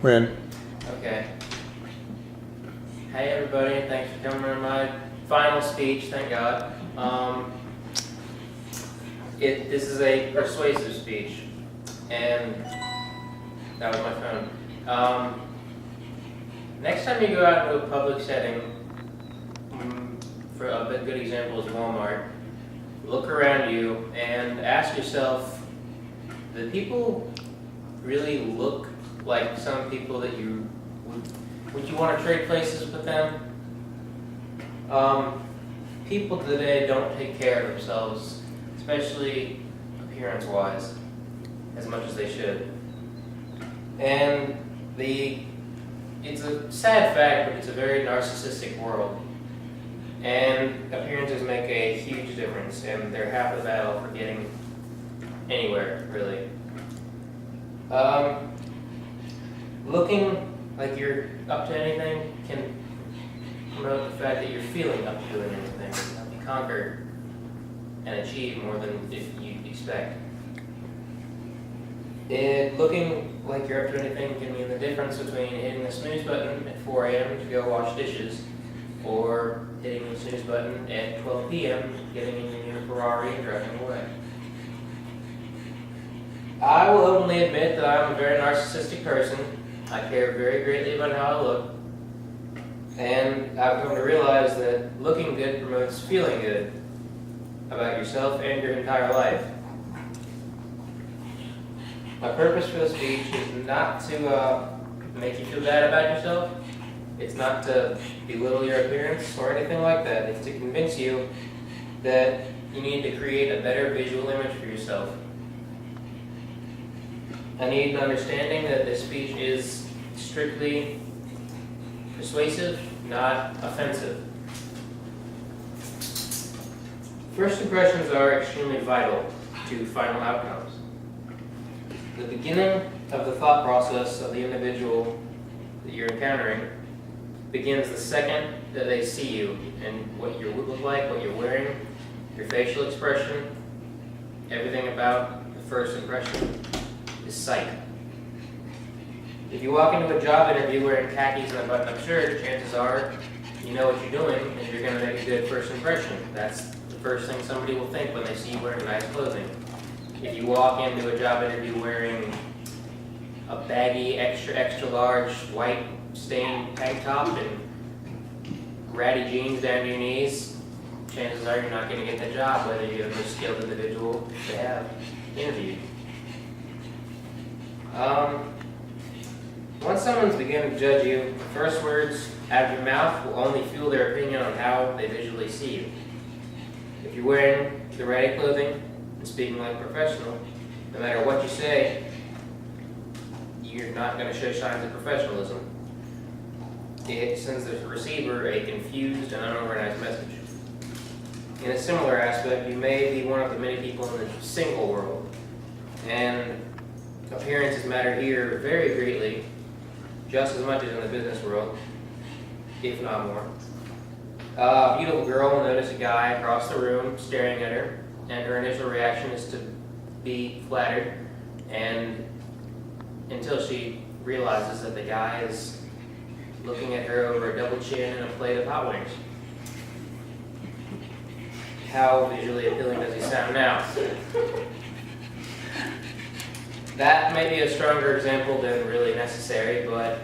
When? Okay. Hey everybody, thanks for coming to my final speech, thank God. This is a persuasive speech, and that was my phone. Next time you go out into a public setting, for a good example is Walmart, look around you and ask yourself, do people really look like some people that you would you want to trade places with them? People today don't take care of themselves, especially appearance-wise, as much as they should. And it's a sad fact, but it's a very narcissistic world. And appearances make a huge difference, and they're half the battle for getting anywhere, really. Looking like you're up to anything can promote the fact that you're feeling up to doing anything, help you conquer and achieve more than if you'd expect. Looking like you're up to anything can mean the difference between hitting the snooze button at 4 a.m. to go wash dishes, or hitting the snooze button at 12 p.m., getting in your Ferrari and driving away. I will openly admit that I'm a very narcissistic person. I care very greatly about how I look. And I've come to realize that looking good promotes feeling good about yourself and your entire life. My purpose for the speech is not to make you feel bad about yourself. It's not to belittle your appearance or anything like that. It's to convince you that you need to create a better visual image for yourself. I need an understanding that this speech is strictly persuasive, not offensive. First impressions are extremely vital to final outcomes. The beginning of the thought process of the individual that you're encountering begins the second that they see you, and what you look like, what you're wearing, your facial expression, everything about the first impression is sight. If you walk into a job interview wearing khakis and a button-up shirt, chances are you know what you're doing and you're going to make a good first impression. That's the first thing somebody will think when they see you wearing nice clothing. If you walk into a job interview wearing a baggy, extra large, white stained tank top and ratty jeans down to your knees, chances are you're not going to get that job, whether you're the most skilled individual they have interviewed. Once someone's beginning to judge you, the first words out of your mouth will only fuel their opinion on how they visually see you. If you're wearing the ratty clothing and speaking like a professional, no matter what you say, you're not going to show signs of professionalism. It sends the receiver a confused and unorganized message. In a similar aspect, you may be one of the many people in the single world, and appearances matter here very greatly, just as much as in the business world, if not more. A beautiful girl will notice a guy across the room staring at her, and her initial reaction is to be flattered, and until she realizes that the guy is looking at her over a double chin and a plate of hot wings. How visually appealing does he sound now? That may be a stronger example than really necessary, but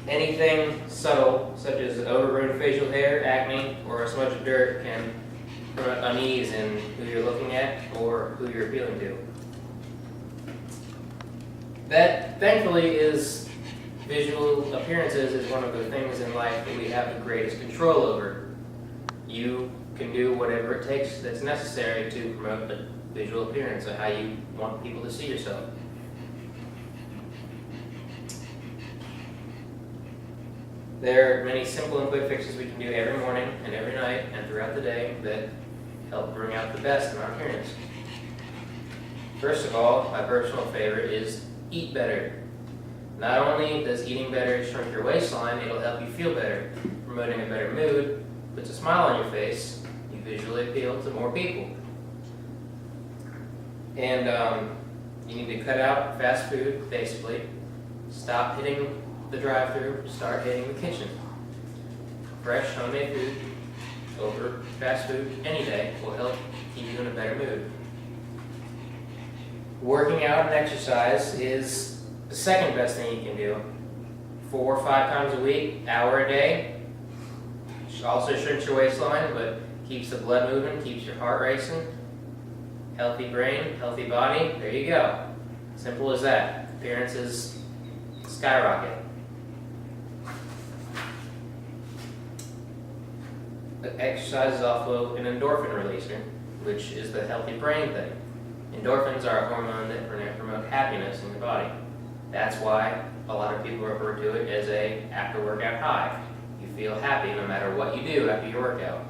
anything subtle, such as overgrown facial hair, acne, or a smudge of dirt can promote unease in who you're looking at or who you're appealing to. That, thankfully, is visual appearances is one of the things in life that we have the greatest control over. You can do whatever it takes that's necessary to promote the visual appearance of how you want people to see yourself. There are many simple and quick fixes we can do every morning and every night and throughout the day that help bring out the best in our appearance. First of all, my personal favorite is eat better. Not only does eating better shrink your waistline, it'll help you feel better, promoting a better mood, puts a smile on your face, you visually appeal to more people. And you need to cut out fast food, basically. Stop hitting the drive-thru, start hitting the kitchen. Fresh, homemade food over fast food any day will help keep you in a better mood. Working out and exercise is the second best thing you can do. 4 or 5 times a week, hour a day. Also shrinks your waistline, but keeps the blood moving, keeps your heart racing. Healthy brain, healthy body, there you go. Simple as that. Appearances skyrocket. Exercise is also an endorphin releaser, which is the healthy brain thing. Endorphins are a hormone that promote happiness in your body. That's why a lot of people refer to it as a after-workout high. You feel happy no matter what you do after your workout.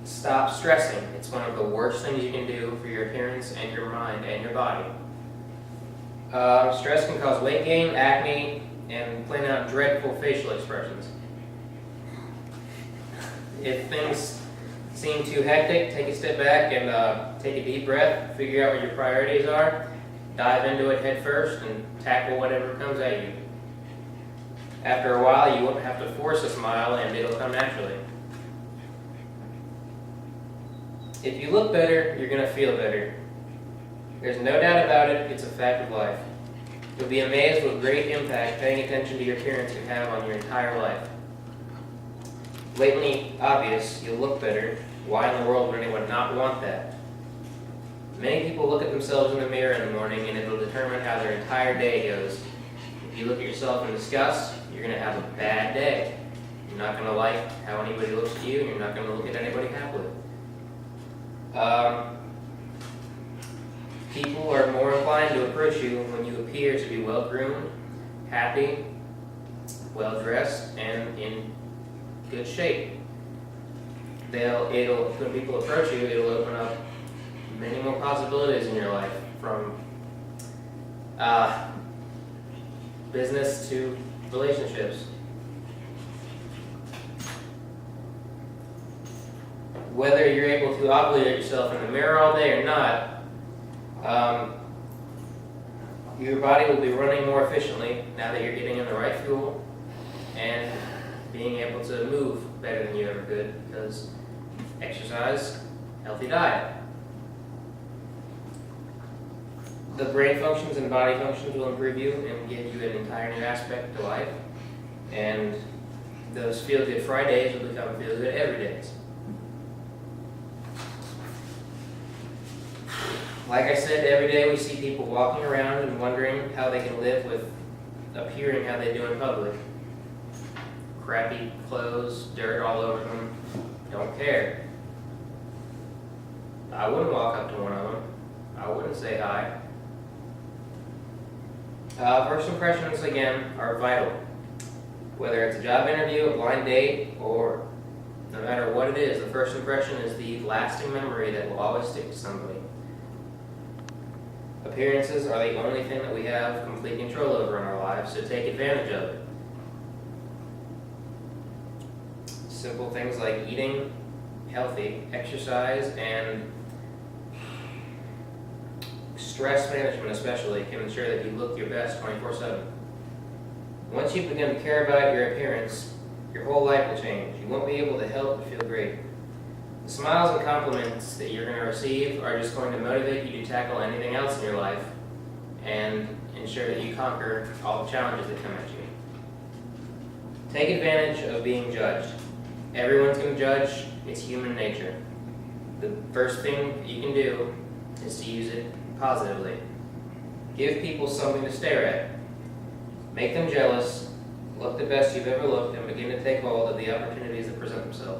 Stop stressing. It's one of the worst things you can do for your appearance and your mind and your body. Stress can cause weight gain, acne, and plain out dreadful facial expressions. If things seem too hectic, take a step back and take a deep breath, figure out what your priorities are, dive into it head first, and tackle whatever comes at you. After a while, you won't have to force a smile, and it'll come naturally. If you look better, you're going to feel better. There's no doubt about it, it's a fact of life. You'll be amazed what great impact paying attention to your appearance can have on your entire life. Blatantly obvious, you'll look better. Why in the world would anyone not want that? Many people look at themselves in the mirror in the morning and it'll determine how their entire day goes. If you look at yourself in disgust, you're going to have a bad day. You're not going to like how anybody looks at you, and you're not going to look at anybody happily. People are more inclined to approach you when you appear to be well-groomed, happy, well-dressed, and in good shape. When people approach you, it'll open up many more possibilities in your life, from business to relationships. Whether you're able to ovulate yourself in the mirror all day or not, your body will be running more efficiently now that you're getting in the right fuel and being able to move better than you ever could, because exercise, healthy diet. The brain functions and body functions will improve you and give you an entire new aspect to life, and those feel-good Fridays will become feel-good everydays. Like I said, every day we see people walking around and wondering how they can live with appearing how they do in public. Crappy clothes, dirt all over them, don't care. I wouldn't walk up to one of them. I wouldn't say hi. First impressions, again, are vital. Whether it's a job interview, a blind date, or no matter what it is, the first impression is the lasting memory that will always stick to somebody. Appearances are the only thing that we have complete control over in our lives, so take advantage of it. Simple things like eating healthy, exercise, and stress management especially can ensure that you look your best 24/7. Once you begin to care about your appearance, your whole life will change. You won't be able to help but feel great. The smiles and compliments that you're going to receive are just going to motivate you to tackle anything else in your life and ensure that you conquer all the challenges that come at you. Take advantage of being judged. Everyone's going to judge. It's human nature. The first thing you can do is to use it positively. Give people something to stare at. Make them jealous. Look the best you've ever looked and begin to take hold of the opportunities that present themselves.